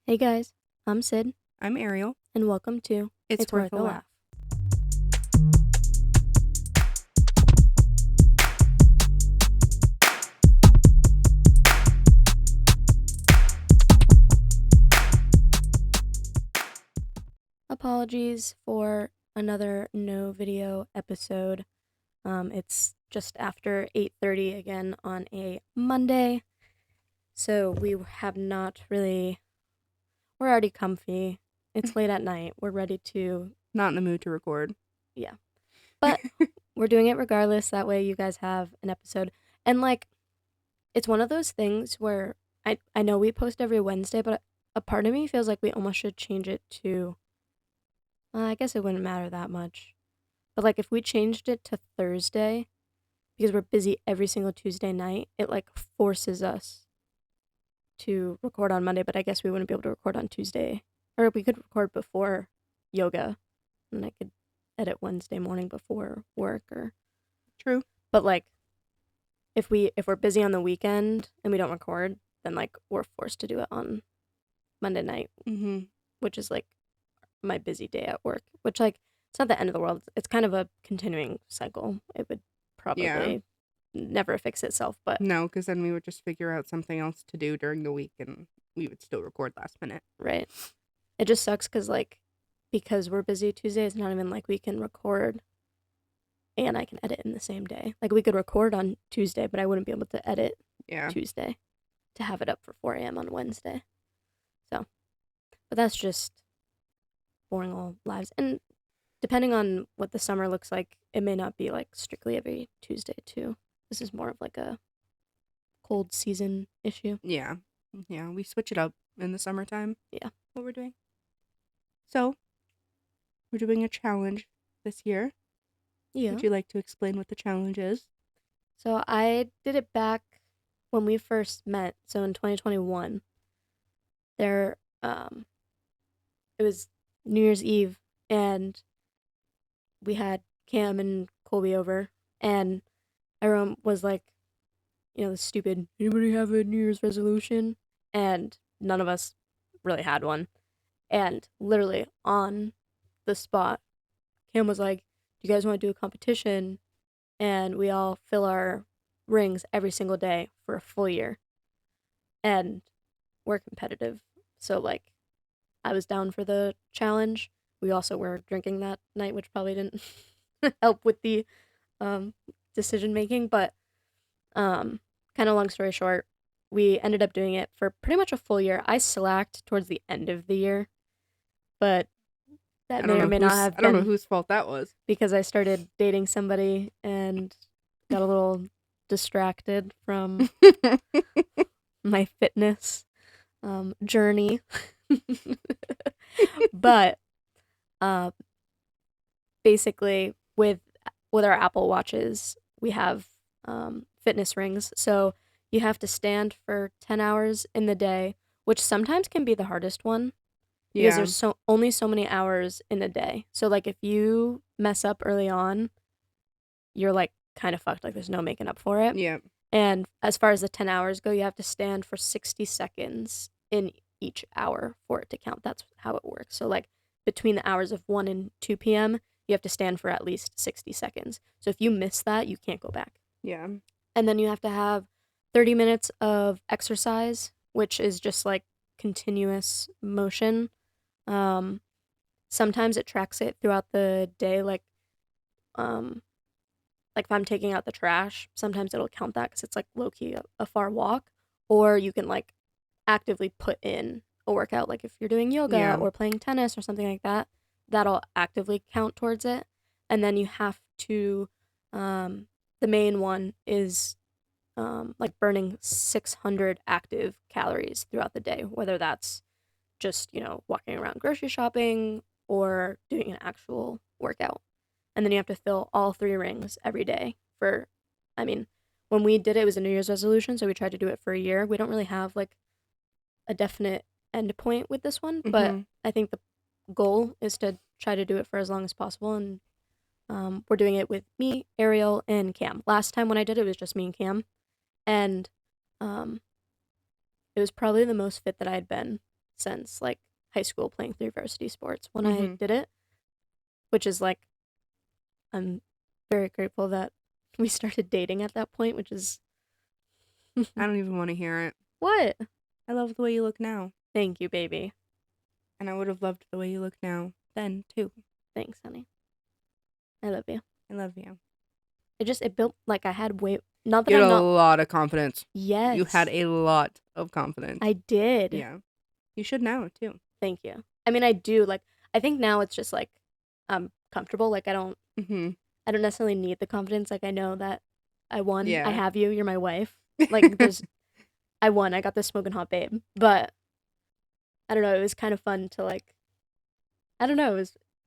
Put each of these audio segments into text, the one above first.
Hey guys, I'm Sid, I'm Ariel. and welcome to It's worth a laugh. Apologies for another no video episode. It's just after 8:30 again on a Monday, so we have not really. We're already comfy. It's late at night. We're ready to, Not in the mood to record. but we're doing it regardless. That way, you guys have an episode. And it's one of those things where I know we post every Wednesday, but a part of me feels like we almost should change it to. I guess it wouldn't matter that much. But if we changed it to Thursday, because we're busy every single Tuesday night, it forces us to record on Monday, but I guess we wouldn't be able to record on Tuesday. Or we could record before yoga, and I could edit Wednesday morning before work or True. but if we're busy on the weekend and we don't record, then we're forced to do it on Monday night, which is my busy day at work, which it's not the end of the world. It's kind of a continuing cycle. It would probably never fix itself, but No, because then we would just figure out something else to do during the week and we would still record last minute. right. It just sucks because we're busy Tuesday, it's not even like we can record and I can edit in the same day. We could record on Tuesday, but I wouldn't be able to edit Tuesday to have it up for 4 a.m. on Wednesday. So, but that's just boring old lives. And depending on what the summer looks like, it may not be strictly every Tuesday too. This is more of a cold season issue. Yeah. Yeah, we switch it up in the summertime. Yeah. What we're doing. So, we're doing a challenge this year. Yeah. Would you like to explain what the challenge is? So I did it back when we first met. So in 2021, there, it was New Year's Eve, and we had Cam and Colby over, and everyone was like, the stupid, anybody have a New Year's resolution? And none of us really had one. And literally on the spot, Cam was like, do you guys want to do a competition? And we all fill our rings every single day for a full year. And we're competitive. So, I was down for the challenge. We also were drinking that night, which probably didn't help with the decision making. But kind of long story short, we ended up doing it for pretty much a full year. I slacked towards the end of the year, but that may or may not have been. I don't know whose fault that was. Because I started dating somebody and got a little distracted from my fitness journey. But basically, with our Apple Watches, we have fitness rings. So you have to stand for 10 hours in the day, which sometimes can be the hardest one. Because there's only so many hours in a day. So if you mess up early on, you're kind of fucked. There's no making up for it. Yeah. And as far as the 10 hours go, you have to stand for 60 seconds in each hour for it to count. That's how it works. So between the hours of 1 and 2 p.m., you have to stand for at least 60 seconds. So if you miss that, you can't go back. Yeah. And then you have to have 30 minutes of exercise, which is just continuous motion. Sometimes it tracks it throughout the day, if I'm taking out the trash, sometimes it'll count that because it's low-key a far walk. Or you can actively put in a workout, if you're doing yoga or playing tennis or something like that, that'll actively count towards it. And then you have to, the main one is burning 600 active calories throughout the day, whether that's just, walking around grocery shopping or doing an actual workout. And then you have to fill all 3 rings every day when we did it, it was a New Year's resolution, so we tried to do it for a year. We don't really have a definite end point with this one, but I think the goal is to try to do it for as long as possible. And we're doing it with me, Ariel, and Cam. Last time when I did it, it was just me and Cam. And it was probably the most fit that I had been since like high school playing 3 varsity sports when I Mhm. did it, which is like I'm very grateful that we started dating at that point, which is I don't even want to hear it. what? I love the way you look now. Thank you, baby. And I would have loved the way you look now then, too. Thanks, honey. I love you. I love you. It built like I had way not that You had I'm a not lot of confidence. yes. You had a lot of confidence. I did. Yeah. You should now, too. Thank you. I mean I do like I think now it's just like I'm comfortable. Like I don't necessarily need the confidence. Like I know that I won. I Yeah. have you. You're my wife. Like there's I won. I got this smoking hot babe. But I don't know, it was kind of fun to like I don't know,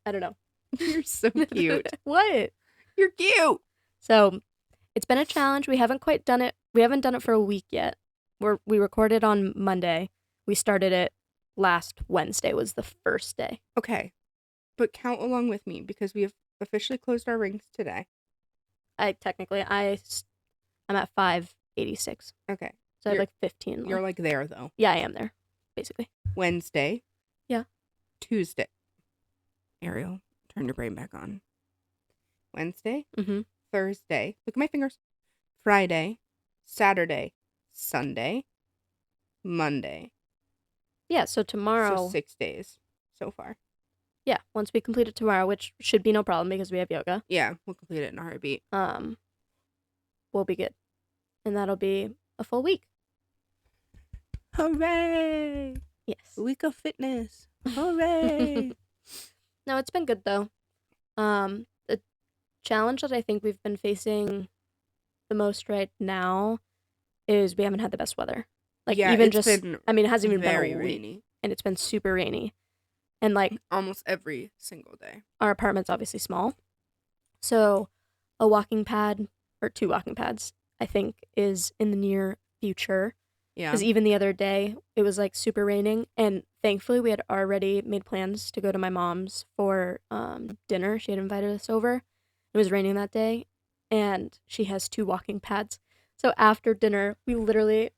I don't know. You're so cute. What? You're cute. So it's been a challenge. We haven't quite done it. We haven't done it for a week yet. We recorded on Monday. We started it last Wednesday was the first day. Okay. But count along with me because we have officially closed our rings today. I'm at 586. Okay. So I have like 15 left. You're like there, though. Yeah, I am there, basically. Wednesday. Yeah. Tuesday. Ariel, turn your brain back on. Wednesday. Mm-hmm. Thursday. Look at my fingers. Friday. Saturday. Sunday. Monday. Yeah, so tomorrow. So 6 days so far. Yeah, once we complete it tomorrow, which should be no problem because we have yoga. Yeah, we'll complete it in a heartbeat. We'll be good. And that'll be a full week. Hooray! Yes. Week of fitness. Hooray! No, it's been good though. The challenge that I think we've been facing the most right now is we haven't had the best weather. Like yeah, even it's just been I mean it hasn't even been very a week, rainy. and it's been super rainy. And like almost every single day. Our apartment's obviously small. So a walking pad or 2 walking pads, I think, is in the near future. Yeah. Because even the other day, it was like super raining. And thankfully, we had already made plans to go to my mom's for dinner. She had invited us over. It was raining that day. And she has 2 walking pads. So after dinner, we literally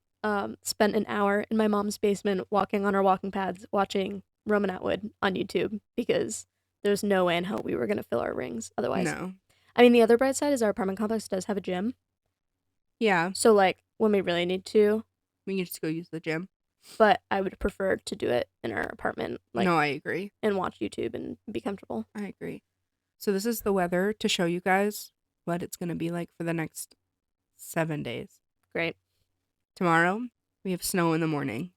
spent an hour in my mom's basement walking on our walking pads, watching Roman Atwood on YouTube because there's no way in hell we were going to fill our rings otherwise. No. I mean, the other bright side is our apartment complex does have a gym. Yeah. So, like, when we really need to, we can just go use the gym. But I would prefer to do it in our apartment. Like, no, I agree. And watch YouTube and be comfortable. I agree. So this is the weather to show you guys what it's going to be like for the next 7 days. Great. Tomorrow, we have snow in the morning.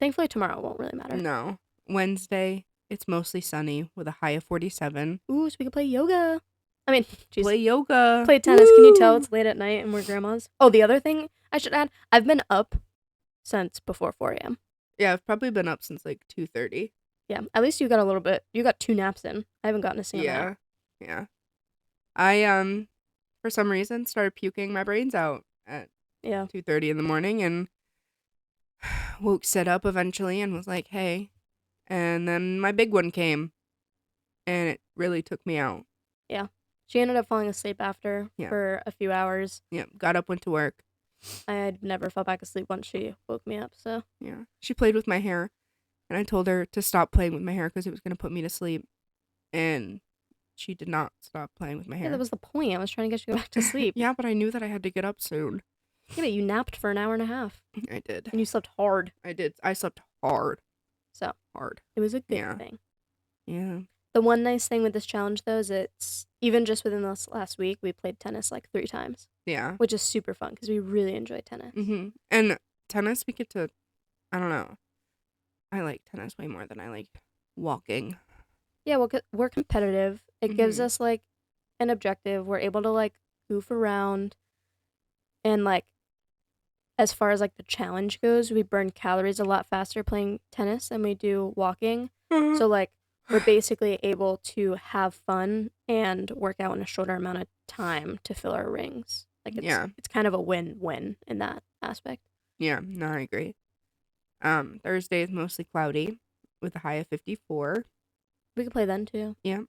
Thankfully, tomorrow won't really matter. No. Wednesday, it's mostly sunny with a high of 47. Ooh, so we can play yoga. I mean, geez. Play yoga. Play tennis. Woo! Can you tell it's late at night and we're grandmas? Oh, the other thing I should add, I've been up since before 4 a.m. Yeah, I've probably been up since like 2:30. Yeah, at least you got a little bit. You got 2 naps in. I haven't gotten a single nap. Yeah. I, for some reason, started puking my brains out at 2:30 in the morning and woke Sid up eventually and was like, hey. And then my big one came and it really took me out. Yeah. She ended up falling asleep after for a few hours. Yeah, got up, went to work. I had never fell back asleep once she woke me up, so. Yeah. She played with my hair, and I told her to stop playing with my hair because it was going to put me to sleep. And she did not stop playing with my hair. Yeah, that was the point. I was trying to get you back to sleep. Yeah, but I knew that I had to get up soon. Yeah, but you napped for an hour and a half. I did. And you slept hard. I did. I slept hard. So. Hard. It was a good thing. Yeah. The one nice thing with this challenge, though, is it's even just within this last week, we played tennis like 3 times. Yeah. Which is super fun because we really enjoy tennis. Mm-hmm. And tennis, we get to, I don't know. I like tennis way more than I like walking. Yeah, well, we're competitive. It gives us like an objective. We're able to like goof around. And like, as far as like the challenge goes, we burn calories a lot faster playing tennis than we do walking. Mm-hmm. So like, we're basically able to have fun and work out in a shorter amount of time to fill our rings. Like it's kind of a win-win in that aspect. Yeah, no, I agree. Thursday is mostly cloudy with a high of 54. We could play then too. Yeah.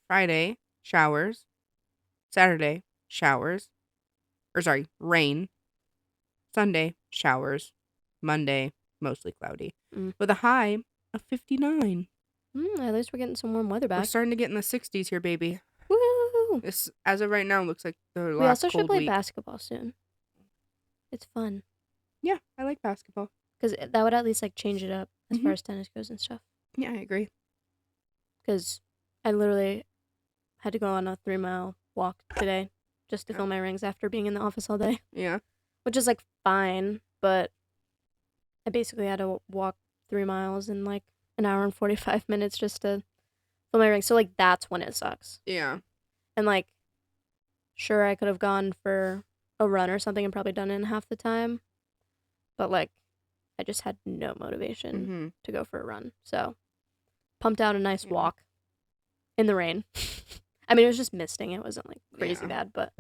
Friday, showers. Saturday, showers. Or sorry, rain. Sunday, showers. Monday, mostly cloudy, with a high of 59. At least we're getting some warm weather We're back. starting to get in the 60s here, baby. Woo! This, as of right now, looks like the We last also should cold play week. basketball soon. It's fun. Yeah, I like basketball. Because that would at least like change it up as far as tennis goes and stuff. Yeah, I agree. Because I literally had to go on a 3-mile walk today just to fill my rings after being in the office all day. Yeah. Which is like fine, but I basically had to walk 3 miles in like an hour and 45 minutes just to fill my rings. So like that's when it sucks. Yeah. And like, sure, I could have gone for a run or something and probably done it in half the time. But like, I just had no motivation to go for a run. So, pumped out a nice walk in the rain. I mean, it was just misting. It wasn't like crazy bad, but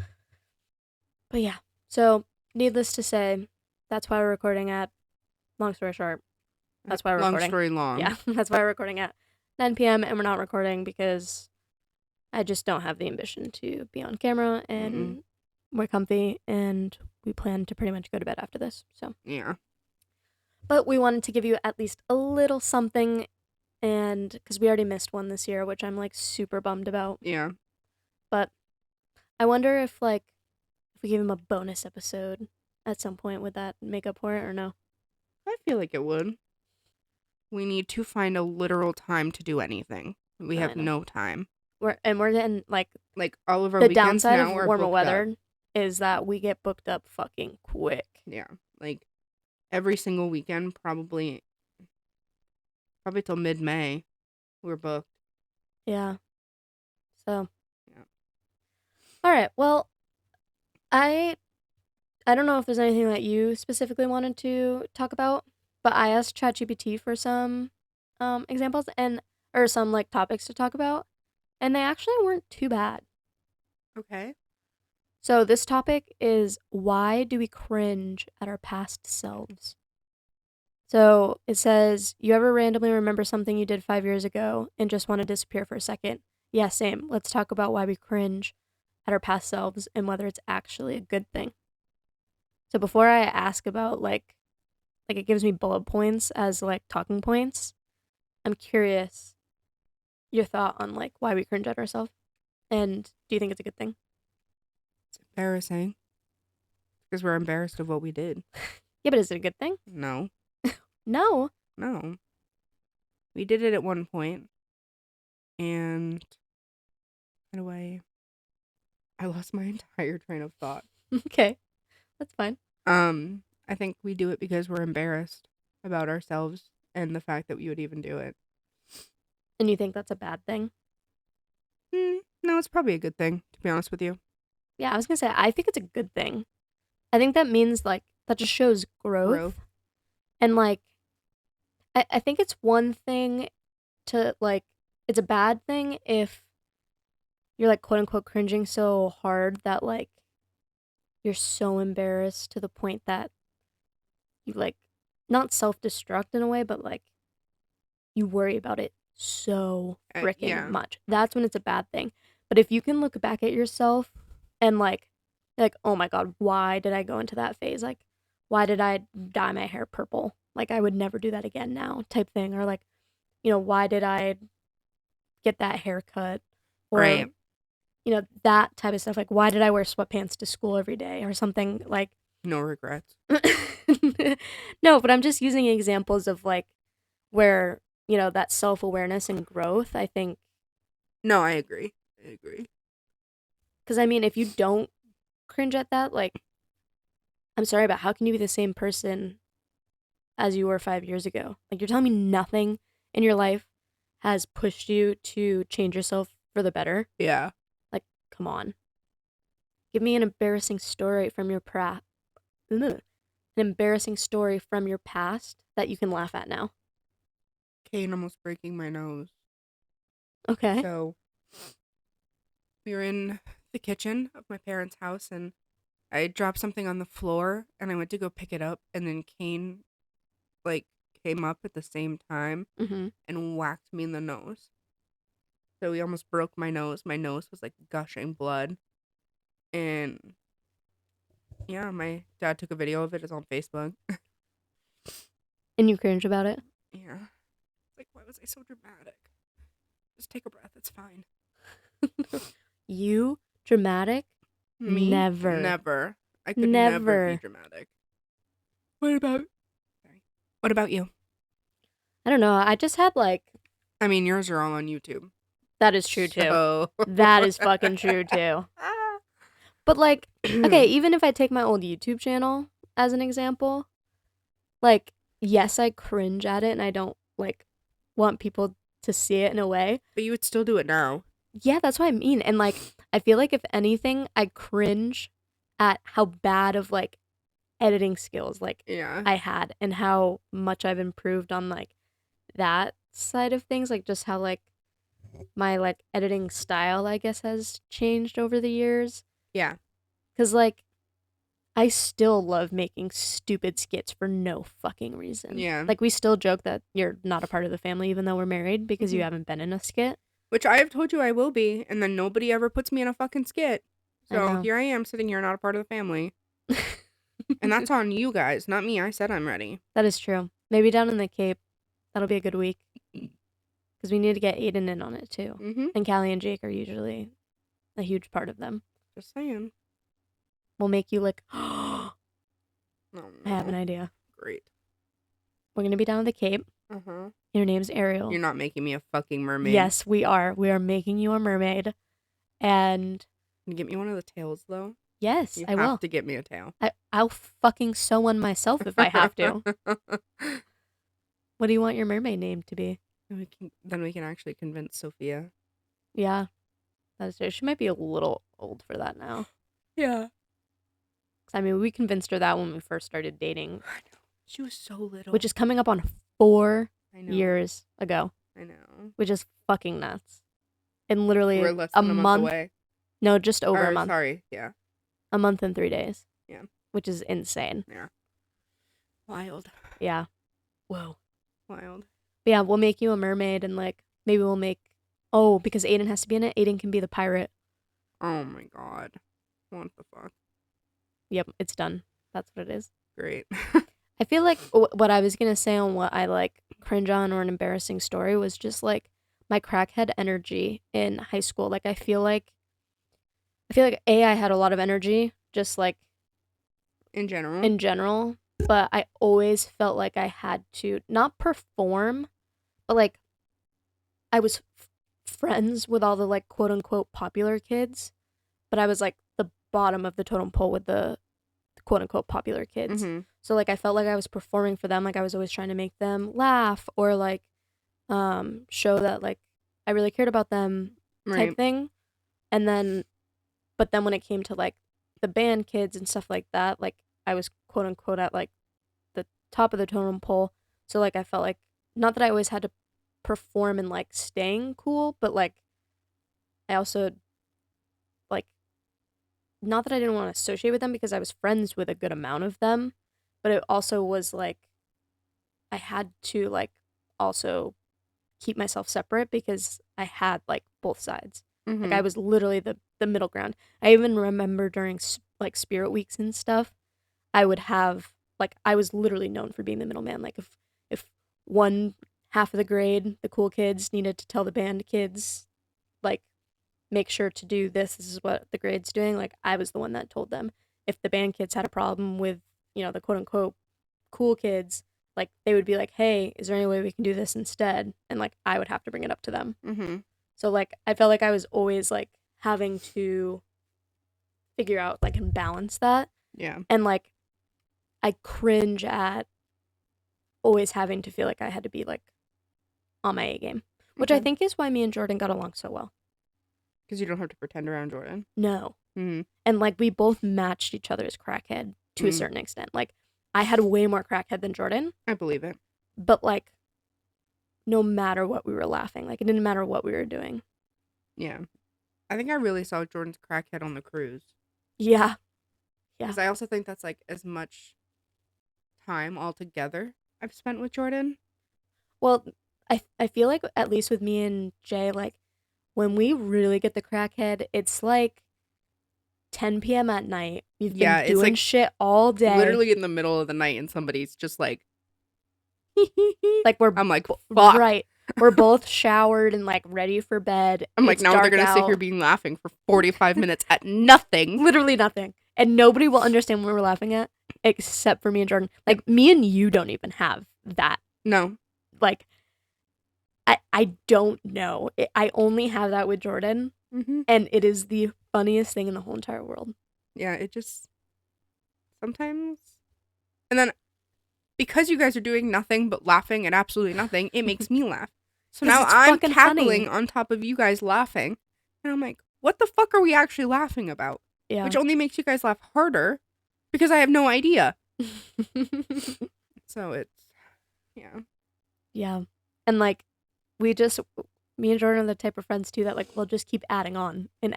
yeah. So, needless to say, that's why we're recording at, long story short, that's why we're recording. Long story long. Yeah, that's why we're recording at 9 p.m. and we're not recording because I just don't have the ambition to be on camera, and we're comfy and we plan to pretty much go to bed after this. So, yeah. But we wanted to give you at least a little something, and because we already missed one this year, which I'm like super bummed about. Yeah. But I wonder if like if we give him a bonus episode at some point, would that make up for it or no? I feel like it would. We need to find a literal time to do anything. We have no time. We're getting like all of our the weekends downside now of are warmer weather up. Is that we get booked up fucking quick. Yeah, like every single weekend, probably till mid-May, we're booked. Yeah. So. Yeah. All right. Well, I don't know if there's anything that you specifically wanted to talk about, but I asked ChatGPT for some examples or some like topics to talk about, and they actually weren't too bad. Okay. So this topic is, why do we cringe at our past selves? So it says, you ever randomly remember something you did 5 years ago and just want to disappear for a second? Yeah, same. Let's talk about why we cringe at our past selves and whether it's actually a good thing. So before I ask about like it gives me bullet points as like talking points, I'm curious your thought on like why we cringe at ourselves, and do you think it's a good thing? It's embarrassing because we're embarrassed of what we did. Yeah, but is it a good thing? No. No. We did it at one point, and how do I lost my entire train of thought. Okay, that's fine. I think we do it because we're embarrassed about ourselves and the fact that we would even do it. And you think that's a bad thing? No, it's probably a good thing, to be honest with you. Yeah, I was gonna say, I think it's a good thing. I think that means like that just shows growth. And like I think it's one thing to like, it's a bad thing if you're like quote unquote cringing so hard that like you're so embarrassed to the point that you like not self-destruct in a way, but like you worry about it so freaking much. That's when it's a bad thing. But if you can look back at yourself and like, oh my god, why did I go into that phase? Like, why did I dye my hair purple? Like, I would never do that again now, type thing. Or like, why did I get that haircut? Or, right. That type of stuff. Like, why did I wear sweatpants to school every day or something? Like, no regrets. No, but I'm just using examples of like where, that self-awareness and growth, I think. No, I agree. Because I mean, if you don't cringe at that, like, I'm sorry, but how can you be the same person as you were 5 years ago? Like, you're telling me nothing in your life has pushed you to change yourself for the better? Yeah. Like, come on. Give me an embarrassing story from your an embarrassing story from your past that you can laugh at now. Kane almost breaking my nose. Okay. So, we were in the kitchen of my parents' house, and I dropped something on the floor, and I went to go pick it up, and then Kane, like, came up at the same time and whacked me in the nose. So he almost broke my nose. My nose was, like, gushing blood. And, yeah, my dad took a video of it. It's on Facebook. And you cringe about it? Yeah. Like, why was I so dramatic? Just take a breath. It's fine. You dramatic? Me? Never. I could never be dramatic. What about you? I don't know. I just had like... I mean, yours are all on YouTube. That is true too. That is fucking true too. But like, okay, even if I take my old YouTube channel as an example, like, yes, I cringe at it and I don't like want people to see it in a way. But you would still do it now. Yeah, that's what I mean. And like, I feel like if anything, I cringe at how bad of like editing skills like I had and how much I've improved on like that side of things, like just how like my like editing style I guess has changed over the years. Yeah. Cuz like I still love making stupid skits for no fucking reason. Yeah. Like we still joke that you're not a part of the family even though we're married because you haven't been in a skit. Which I have told you I will be, and then nobody ever puts me in a fucking skit. So here I am sitting here not a part of the family. And that's on you guys, not me. I said I'm ready. That is true. Maybe down in the Cape, that'll be a good week. Because we need to get Aiden in on it too. Mm-hmm. And Callie and Jake are usually a huge part of them. Just saying. We'll make you like, oh, no. I have an idea. Great. We're going to be down at the Cape. Uh-huh. Your name's Ariel. You're not making me a fucking mermaid. Yes, we are. We are making you a mermaid. And... Can you get me one of the tails, though? Yes, I will. You have to get me a tail. I'll fucking sew one myself if I have to. What do you want your mermaid name to be? Then we can actually convince Sophia. Yeah, that's true. She might be a little old for that now. Yeah. I mean, we convinced her that when we first started dating. I know. She was so little. Which is coming up on 4 years ago. I know. Which is fucking nuts. And literally we're less than a month away. No, just over a month. Sorry, yeah. A month and 3 days. Yeah. Which is insane. Yeah. Wild. Yeah. Whoa. Wild. But yeah, we'll make you a mermaid and like maybe we'll make because Aiden has to be in it. Aiden can be the pirate. Oh my god. What the fuck? Yep, it's done. That's what it is. Great. I feel like what I was going to say on what I like cringe on or an embarrassing story was just like my crackhead energy in high school. Like I feel like I had a lot of energy just like in general, but I always felt like I had to not perform, but like I was friends with all the like quote unquote popular kids, but I was like the bottom of the totem pole with the quote unquote popular kids. Mm-hmm. So like I felt like I was performing for them, like I was always trying to make them laugh or like show that like I really cared about them type thing. And then but then when it came to like the band kids and stuff like that, like I was quote unquote at like the top of the totem pole. So like I felt like not that I always had to perform and like staying cool, but like I also like not that I didn't want to associate with them because I was friends with a good amount of them, but it also was like I had to like also keep myself separate because I had like both sides. Mm-hmm. Like I was literally the middle ground. I even remember during like spirit weeks and stuff, I would have like I was literally known for being the middleman. Like if one half of the grade, the cool kids needed to tell the band kids like make sure to do this. This is what the grade's doing. Like I was the one that told them. If the band kids had a problem with, you know, the quote unquote cool kids, like they would be like, hey, is there any way we can do this instead? And like I would have to bring it up to them. Mm-hmm. So like I felt like I was always like having to figure out like and balance that. Yeah. And like I cringe at always having to feel like I had to be like on my A game, which I think is why me and Jordan got along so well. Because you don't have to pretend around Jordan. No. Mm-hmm. And like we both matched each other's crackhead to a certain extent. Like I had way more crackhead than Jordan. I believe it. But like no matter what we were laughing, like it didn't matter what we were doing. Yeah. I think I really saw Jordan's crackhead on the cruise. Yeah. Yeah. Because I also think that's like as much time altogether I've spent with Jordan. Well, I feel like at least with me and Jay, like when we really get the crackhead, it's like 10 p.m. at night. We've been doing like shit all day. Literally in the middle of the night and somebody's just like Like I'm like, fuck. Right. We're both showered and like ready for bed. I'm like, now they're gonna sit here being laughing for 45 minutes at nothing. Literally nothing. And nobody will understand what we're laughing at except for me and Jordan. Like, me and you don't even have that. No. Like, I don't know. I only have that with Jordan. Mm-hmm. And it is the funniest thing in the whole entire world. Yeah, it just... Sometimes... And then, because you guys are doing nothing but laughing at absolutely nothing, it makes me laugh. So now I'm cackling on top of you guys laughing. And I'm like, what the fuck are we actually laughing about? Yeah. Which only makes you guys laugh harder because I have no idea. So it's... Yeah. Yeah. And like, me and Jordan are the type of friends too that like we'll just keep adding on, and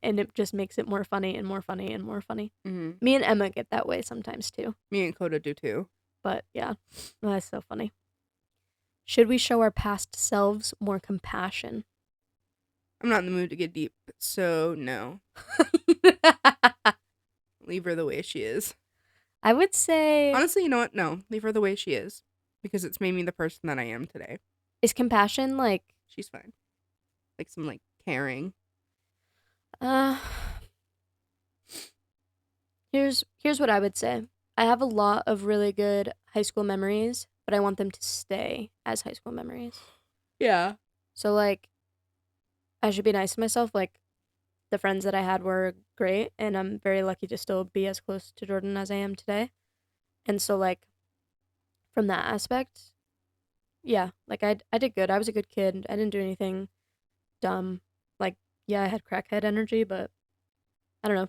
it just makes it more funny and more funny and more funny. Mm-hmm. Me and Emma get that way sometimes too. Me and Coda do too. But yeah, that's so funny. Should we show our past selves more compassion? I'm not in the mood to get deep, so no. Leave her the way she is. I would say... Honestly, you know what? No. Leave her the way she is. Because it's made me the person that I am today. Is compassion like... She's fine. Like some like caring. Here's what I would say. I have a lot of really good high school memories, but I want them to stay as high school memories. Yeah. So like, I should be nice to myself. Like, the friends that I had were great, and I'm very lucky to still be as close to Jordan as I am today. And so like, from that aspect, yeah, like I did good. I was a good kid. I didn't do anything dumb. Like, yeah, I had crackhead energy, but I don't know.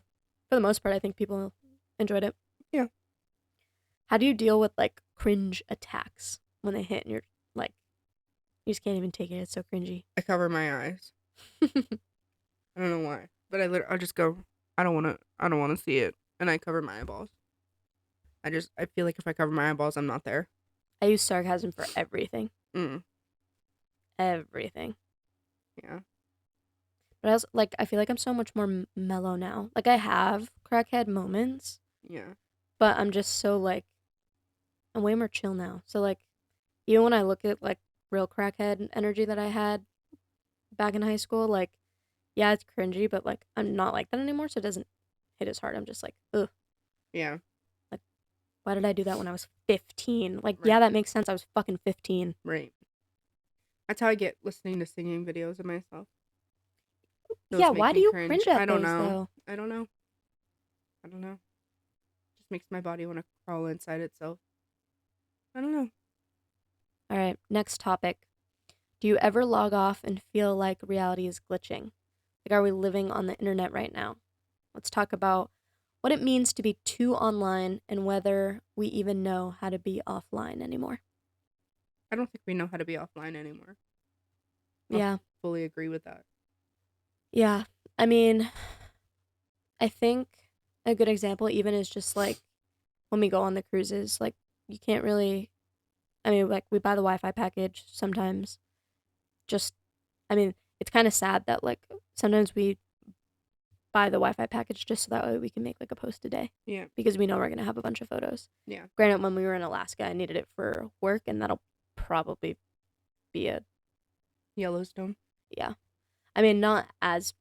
For the most part, I think people enjoyed it. Yeah. How do you deal with like cringe attacks when they hit and you're like, you just can't even take it? It's so cringy. I cover my eyes. I don't know why, but I'll just go, I don't want to see it, and I cover my eyeballs. I feel like if I cover my eyeballs, I'm not there. I use sarcasm for everything. Everything. Yeah. But I feel like I'm so much more mellow now. Like, I have crackhead moments. Yeah. But I'm just so like, I'm way more chill now. So like, even when I look at like real crackhead energy that I had back in high school, like, yeah, it's cringy, but like, I'm not like that anymore, so it doesn't hit as hard. I'm just like, ugh. Yeah. Like, why did I do that when I was 15? Like, right. Yeah, that makes sense. I was fucking 15. Right. That's how I get listening to singing videos of myself. Those yeah, why do you cringe cringe at I don't those, know. though? I don't know. Just makes my body want to crawl inside itself. I don't know. All right, next topic. Do you ever log off and feel like reality is glitching? Like, are we living on the internet right now? Let's talk about what it means to be too online and whether we even know how to be offline anymore. I don't think we know how to be offline anymore. Yeah. I fully agree with that. Yeah. I mean, I think a good example even is just like when we go on the cruises, like you can't really, I mean, like we buy the Wi-Fi package sometimes. Just, I mean, it's kind of sad that like sometimes we buy the Wi-Fi package just so that way we can make like a post a day. Yeah. Because we know we're going to have a bunch of photos. Yeah. Granted, when we were in Alaska, I needed it for work, and that'll probably be a Yellowstone. Yeah. I mean, not as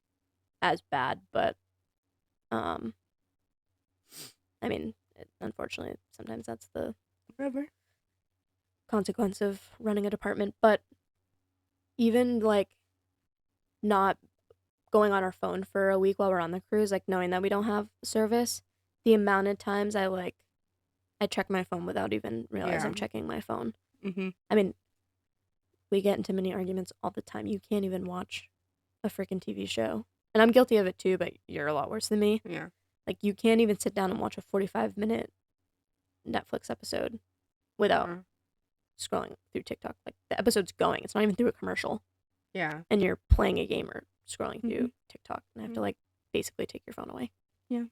bad, but I mean, unfortunately, sometimes that's the consequence of running a department. But even like not going on our phone for a week while we're on the cruise, like knowing that we don't have service, the amount of times I check my phone without even realizing I'm checking my phone. Mm-hmm. I mean, we get into many arguments all the time. You can't even watch a freaking TV show. And I'm guilty of it too, but you're a lot worse than me. Yeah. Like, you can't even sit down and watch a 45-minute Netflix episode without scrolling through TikTok. Like, the episode's going. It's not even through a commercial. Yeah. And you're playing a game or scrolling through TikTok, and I have to, like, basically take your phone away. Yeah.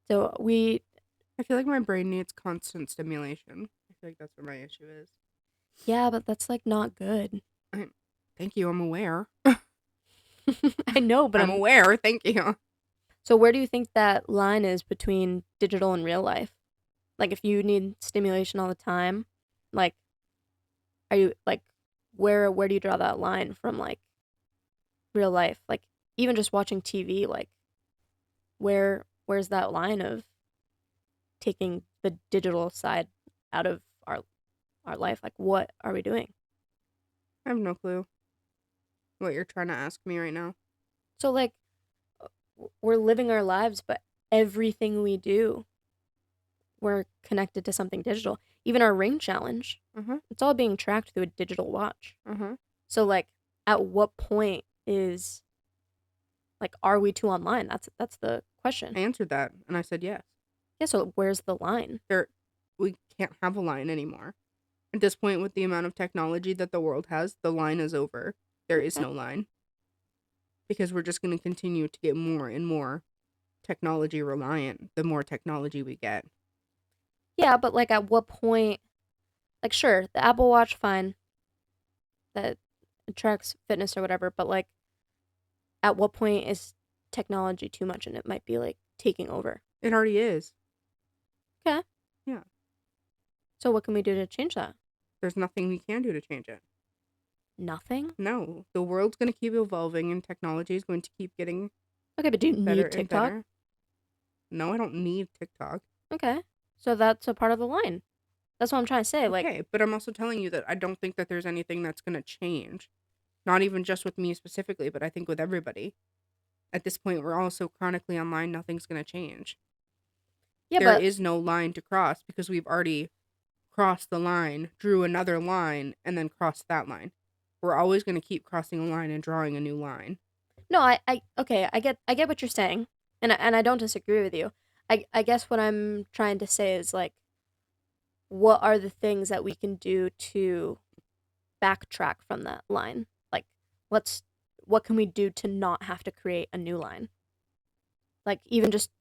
So I feel like my brain needs constant stimulation. I feel like that's where my issue is. Yeah, but that's, like, not good. Thank you, I'm aware. I know, but I'm aware, thank you. So where do you think that line is between digital and real life? Like, if you need stimulation all the time, like, are you like where do you draw that line from like real life? Like even just watching TV, like where's that line of taking the digital side out of our life? Like what are we doing? I have no clue what you're trying to ask me right now. So like we're living our lives, but everything we do, we're connected to something digital. Even our ring challenge, it's all being tracked through a digital watch. So like, at what point is like, are we too online? That's the question. I answered that, and I said yes. Yeah. So where's the line? We can't have a line anymore. At this point, with the amount of technology that the world has, the line is over. There is no line. Because we're just going to continue to get more and more technology reliant the more technology we get. Yeah, but like at what point, like sure, the Apple Watch, fine, that it tracks fitness or whatever, but like at what point is technology too much and it might be like taking over? It already is. Okay. Yeah. So what can we do to change that? There's nothing we can do to change it. Nothing? No. The world's going to keep evolving and technology is going to keep getting okay, but do you better need and TikTok? better. No, I don't need TikTok. Okay. So that's a part of the line. That's what I'm trying to say. Okay, but I'm also telling you that I don't think that there's anything that's going to change. Not even just with me specifically, but I think with everybody. At this point, we're all so chronically online, nothing's going to change. Yeah, there but is no line to cross because we've already crossed the line, drew another line, and then crossed that line. We're always going to keep crossing a line and drawing a new line. no, okay, I get what you're saying, and I don't disagree with you. I guess what I'm trying to say is like, what are the things that we can do to backtrack from that line? Like, what can we do to not have to create a new line? Like even just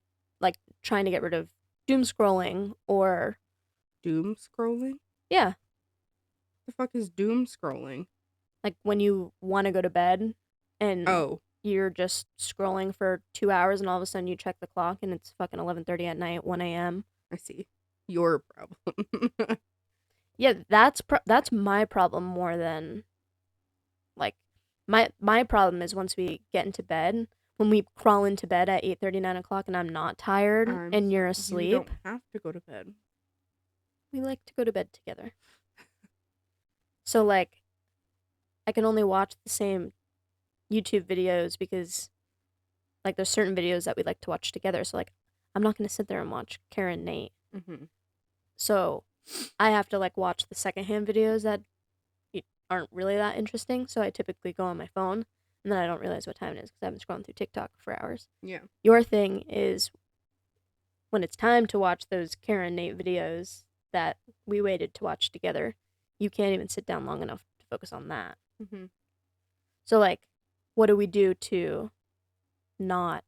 like trying to get rid of doom scrolling or Doom scrolling? yeah, The fuck is doom scrolling? like when you want to go to bed and you're just scrolling for 2 hours and all of a sudden you check the clock and it's fucking 11:30 at night, 1 a.m. I see. Your problem. Yeah, that's my problem more than like my problem is once we get into bed, when we crawl into bed at 8:30, 9 o'clock and I'm not tired and you're asleep. You don't have to go to bed. We like to go to bed together. So like I can only watch the same YouTube videos because like there's certain videos that we like to watch together. So like I'm not gonna sit there and watch Karen Nate. So I have to like watch the secondhand videos that aren't really that interesting. So I typically go on my phone and then I don't realize what time it is because I've been scrolling through TikTok for hours. Yeah. Your thing is when it's time to watch those Karen Nate videos that we waited to watch together, you can't even sit down long enough to focus on that. So like, what do we do to not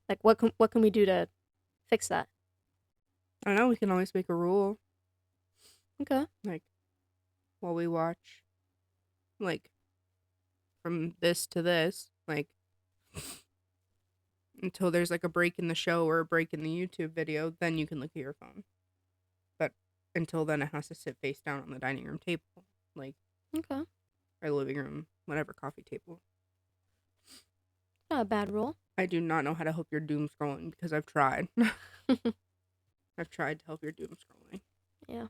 like what can we do to fix that? I don't know. We can always make a rule. Okay. Like, while we watch, like, from this to this, like, until there's like a break in the show or a break in the YouTube video, then you can look at your phone. But until then, it has to sit face down on the dining room table, like, okay, or living room, whatever, coffee table. Not a bad rule. I do not know how to help your doom scrolling because I've tried. I've tried to help your doom scrolling. Yeah.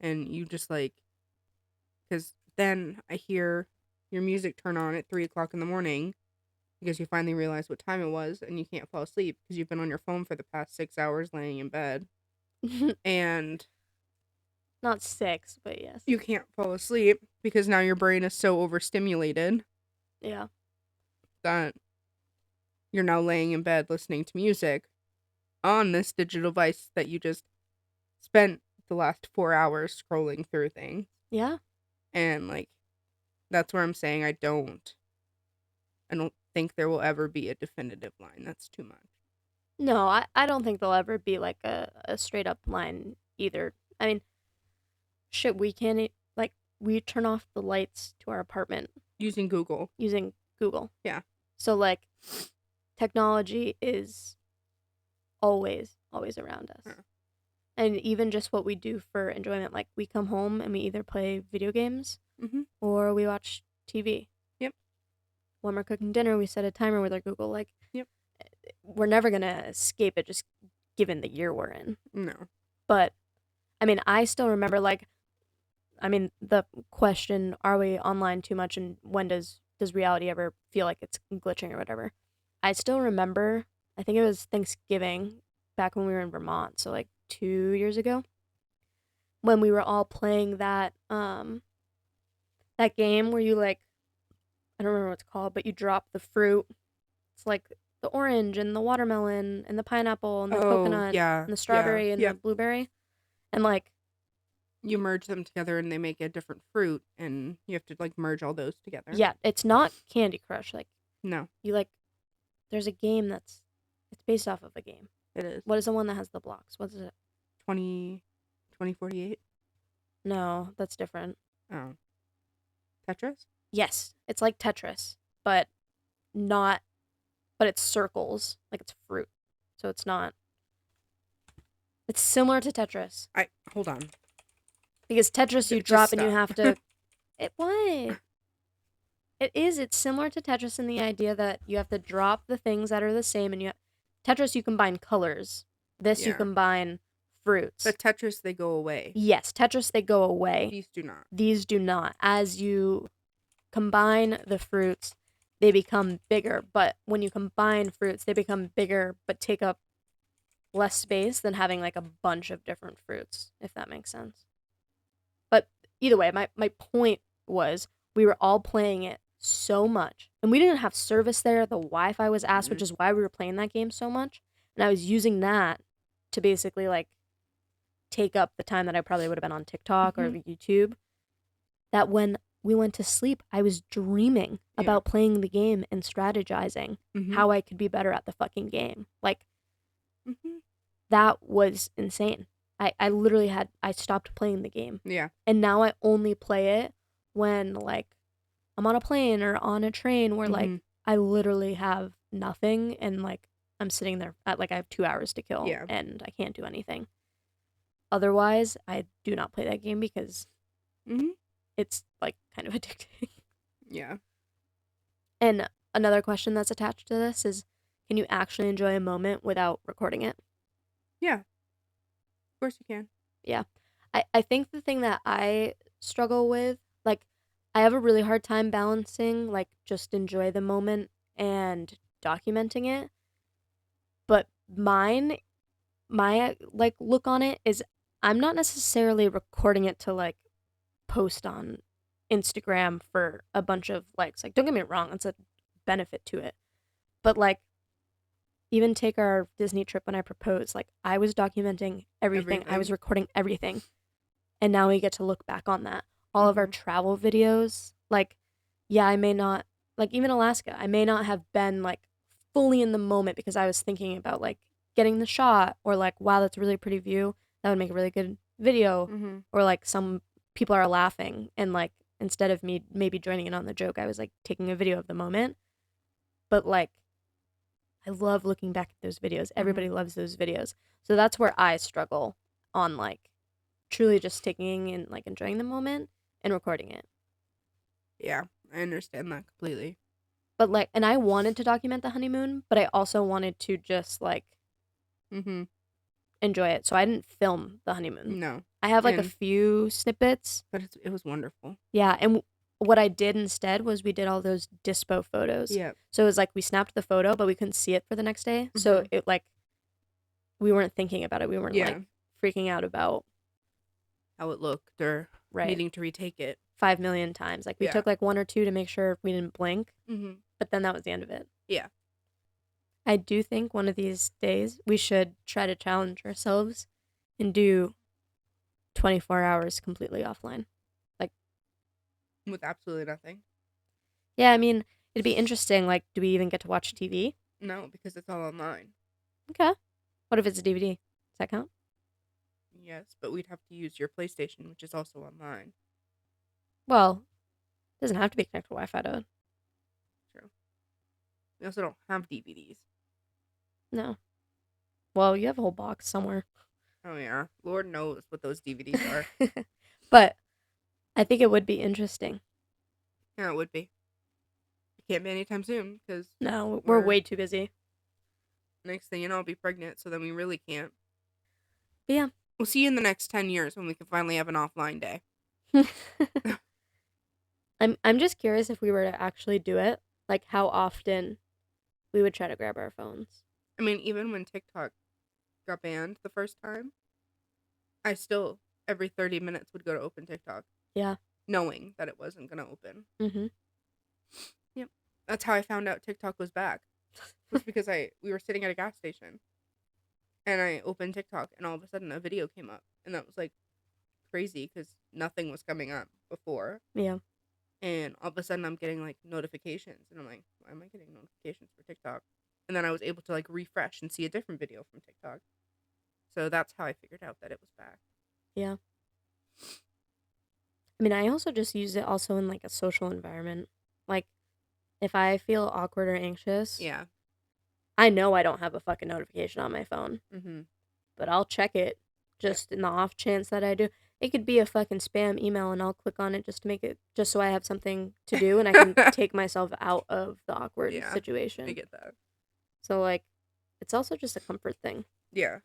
And you just like, because then I hear your music turn on at 3 o'clock in the morning because you finally realize what time it was and you can't fall asleep because you've been on your phone for the past 6 hours laying in bed. And not 6, but yes. You can't fall asleep because now your brain is so overstimulated. Yeah. That you're now laying in bed listening to music on this digital device that you just spent the last 4 hours scrolling through things. Yeah. And like, that's where I'm saying I don't think there will ever be a definitive line. That's too much. No, I don't think there'll ever be like a straight up line either. I mean, shit, we can't like we turn off the lights to our apartment using Google. Yeah. So like technology is always around us. And even just what we do for enjoyment, like we come home and we either play video games or we watch TV. Yep. When we're cooking dinner, we set a timer with our Google. Like, yep. We're never gonna escape it, just given the year we're in. No. But I mean, I still remember the question: are we online too much, and when does reality ever feel like it's glitching or whatever? I still remember. I think it was Thanksgiving back when we were in Vermont, so like 2 years ago, when we were all playing that game where you like, I don't remember what it's called, but you drop the fruit. It's like the orange and the watermelon and the pineapple and the coconut and the strawberry and the blueberry, and like you merge them together and they make a different fruit, and you have to like merge all those together. Yeah, it's not Candy Crush. Like, no, you like, there's a game it's based off of a game. It is. What is the one that has the blocks? What is it? 2048? No, that's different. Oh. Tetris? Yes, it's like Tetris, but it's circles, like it's fruit. So it's not. It's similar to Tetris. Hold on. Because Tetris you drop and you have to. What? It is. It's similar to Tetris in the idea that you have to drop the things that are the same, and Tetris you combine colors. This you combine fruits. But Tetris they go away. Yes, Tetris they go away. These do not. These do not. As you combine the fruits, they become bigger. But when you combine fruits, they become bigger but take up less space than having like a bunch of different fruits, if that makes sense. But either way, my point was we were all playing it so much. And we didn't have service there. The Wi-Fi was ass, which is why we were playing that game so much. And I was using that to basically like take up the time that I probably would have been on TikTok or YouTube. That when we went to sleep, I was dreaming about playing the game and strategizing how I could be better at the fucking game. Like, that was insane. I literally I stopped playing the game. Yeah. And now I only play it when, like, I'm on a plane or on a train where, like, I literally have nothing and, like, I'm sitting there at, like, I have 2 hours to kill and I can't do anything. Otherwise, I do not play that game because it's, like, kind of addicting. Yeah. And another question that's attached to this is, can you actually enjoy a moment without recording it? Yeah. Of course you can. Yeah. I think the thing that I struggle with, like, I have a really hard time balancing, like, just enjoy the moment and documenting it. But my, like, look on it is I'm not necessarily recording it to, like, post on Instagram for a bunch of likes. Like, don't get me wrong, that's a benefit to it. But, like, even take our Disney trip when I proposed, like, I was documenting everything. I was recording everything. And now we get to look back on that. All of our travel videos, like, yeah, I may not, like, even Alaska, I may not have been, like, fully in the moment because I was thinking about, like, getting the shot or, like, wow, that's a really pretty view. That would make a really good video. Or, like, some people are laughing and, like, instead of me maybe joining in on the joke, I was, like, taking a video of the moment. But, like, I love looking back at those videos. Everybody loves those videos. So that's where I struggle on, like, truly just taking and, like, enjoying the moment and recording it. Yeah, I understand that completely. But, like, and I wanted to document the honeymoon, but I also wanted to just, like, enjoy it. So I didn't film the honeymoon. No. I have, like, a few snippets. But it was wonderful. Yeah, and what I did instead was we did all those dispo photos. Yeah. So it was like we snapped the photo, but we couldn't see it for the next day. So it, like, we weren't thinking about it. We weren't, like, freaking out about how it looked or needing to retake it 5 million times. Like, we took, like, 1 or 2 to make sure we didn't blink. But then that was the end of it. Yeah. I do think one of these days we should try to challenge ourselves and do 24 hours completely offline. Like, with absolutely nothing. Yeah, I mean, it'd be interesting. Like, do we even get to watch TV? No, because it's all online. Okay. What if it's a DVD? Does that count? Yes, but we'd have to use your PlayStation, which is also online. Well, it doesn't have to be connected to Wi-Fi, though. True. We also don't have DVDs. No. Well, you have a whole box somewhere. Oh yeah, Lord knows what those DVDs are. But I think it would be interesting. Yeah, it would be. It can't be anytime soon because no, we're way too busy. Next thing you know, I'll be pregnant, so then we really can't. But yeah. We'll see you in the next 10 years when we can finally have an offline day. I'm just curious if we were to actually do it, like how often we would try to grab our phones. I mean, even when TikTok got banned the first time, I still, every 30 minutes, would go to open TikTok. Yeah. Knowing that it wasn't going to open. Mm-hmm. Yep. That's how I found out TikTok was back. Was because we were sitting at a gas station. And I opened TikTok, and all of a sudden a video came up. And that was, like, crazy, because nothing was coming up before. Yeah. And all of a sudden I'm getting, like, notifications. And I'm like, why am I getting notifications for TikTok? And then I was able to, like, refresh and see a different video from TikTok. So that's how I figured out that it was back. Yeah. I mean, I also just use it also in, like, a social environment. Like, if I feel awkward or anxious. Yeah. I know I don't have a fucking notification on my phone. Mm-hmm. But I'll check it just in the off chance that I do. It could be a fucking spam email, and I'll click on it just to make it, just so I have something to do and I can take myself out of the awkward situation. I get that. So, like, it's also just a comfort thing. Yeah.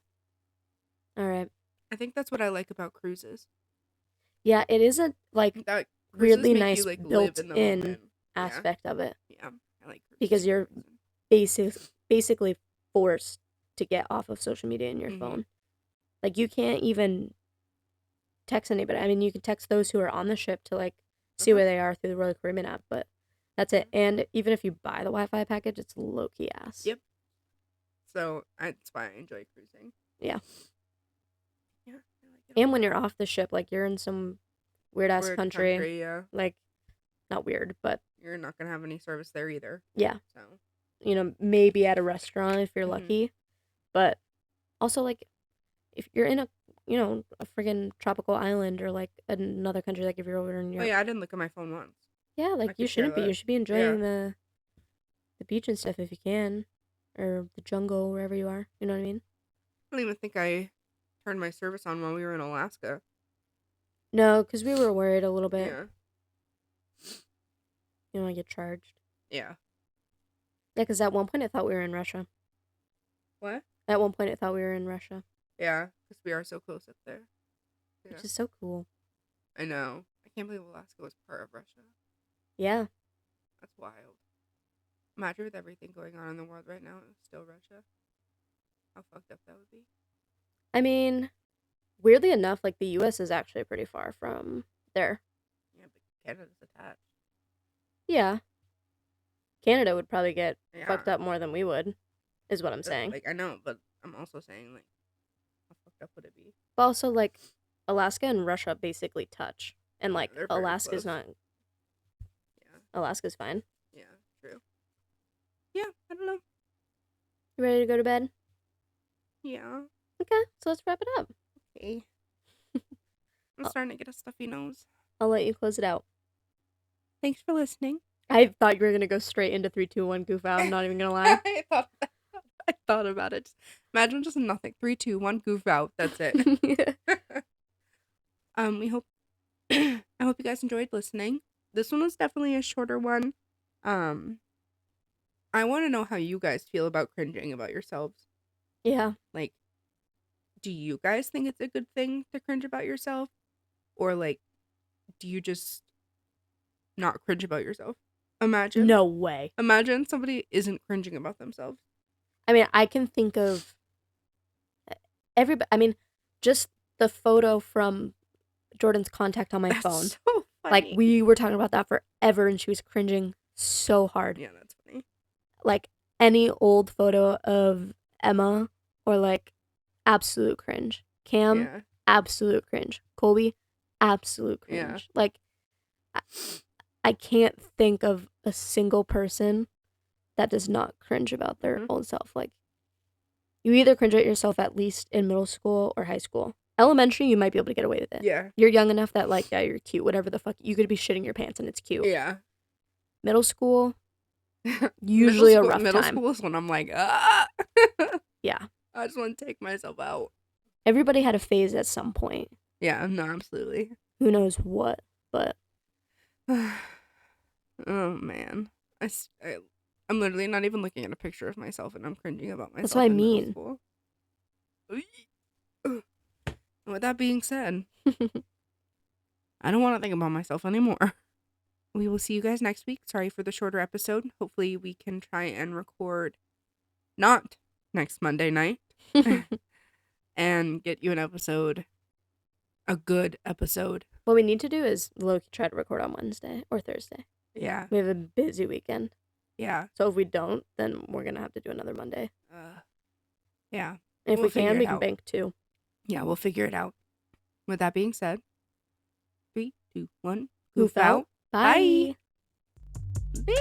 All right. I think that's what I like about cruises. Yeah, it is a, like, that weirdly nice you, like, built-in aspect of it. Yeah, I like cruises. Because you're basically forced to get off of social media in your phone. Like, you can't even text anybody. I mean, you can text those who are on the ship to, like, see where they are through the Royal Caribbean app, but that's it. And even if you buy the Wi-Fi package, it's low-key ass. Yep. So, that's why I enjoy cruising. Yeah. Yeah, I like it. And when you're off the ship, like, you're in some weird-ass country. Yeah. Like, not weird, but... You're not going to have any service there either. Yeah. So... You know, maybe at a restaurant if you're lucky. But also, like, if you're in a, you know, a friggin' tropical island or, like, another country, like if you're over in Europe. Oh, yeah, I didn't look at my phone once. Yeah, like, you shouldn't be. You should be enjoying the beach and stuff if you can. Or the jungle, wherever you are. You know what I mean? I don't even think I turned my service on while we were in Alaska. No, because we were worried a little bit. Yeah. You don't want to get charged. Yeah. Yeah, because at one point I thought we were in Russia. What? At one point I thought we were in Russia. Yeah, because we are so close up there. Yeah. Which is so cool. I know. I can't believe Alaska was part of Russia. Yeah. That's wild. Imagine with everything going on in the world right now, it was still Russia. How fucked up that would be. I mean, weirdly enough, like, the U.S. is actually pretty far from there. Yeah, but Canada's attached. Yeah. Canada would probably get fucked up more than we would, is what I'm saying. Like, I know, but I'm also saying, like, how fucked up would it be? But also, like, Alaska and Russia basically touch. And, like, Alaska's not... Yeah. Alaska's fine. Yeah, true. Yeah, I don't know. You ready to go to bed? Yeah. Okay, so let's wrap it up. Okay. I'm starting to get a stuffy nose. I'll let you close it out. Thanks for listening. I thought you were going to go straight into 3, 2, 1, goof out. I'm not even going to lie. I thought about it. Imagine just nothing. 3, 2, 1, goof out. That's it. We hope... I hope you guys enjoyed listening. This one was definitely a shorter one. I want to know how you guys feel about cringing about yourselves. Yeah. Like, do you guys think it's a good thing to cringe about yourself? Or, like, do you just not cringe about yourself? Imagine. No way. Imagine somebody isn't cringing about themselves. I mean, I can think of everybody. I mean, just the photo from Jordan's contact on my phone. So funny. Like, we were talking about that forever, and she was cringing so hard. Yeah, that's funny. Like, any old photo of Emma, or, like, absolute cringe. Cam, absolute cringe. Colby, absolute cringe. Yeah. Like, I can't think of a single person that does not cringe about their own self. Like, you either cringe at yourself at least in middle school or high school. Elementary, you might be able to get away with it. Yeah. You're young enough that, like, yeah, you're cute. Whatever the fuck. You could be shitting your pants and it's cute. Yeah. Middle school, usually a rough middle time. Middle school is when I'm like, ah. Yeah. I just want to take myself out. Everybody had a phase at some point. Yeah, no, absolutely. Who knows what, but. Oh, man. I'm literally not even looking at a picture of myself, and I'm cringing about myself. That's what I mean. With that being said, I don't want to think about myself anymore. We will see you guys next week. Sorry for the shorter episode. Hopefully we can try and record not next Monday night and get you an episode, a good episode. What we need to do is try to record on Wednesday or Thursday. Yeah. We have a busy weekend. Yeah. So if we don't, then we're going to have to do another Monday. Yeah. And if we can bank 2. Yeah, we'll figure it out. With that being said, 3, 2, 1. Goof out. Bye. Bye.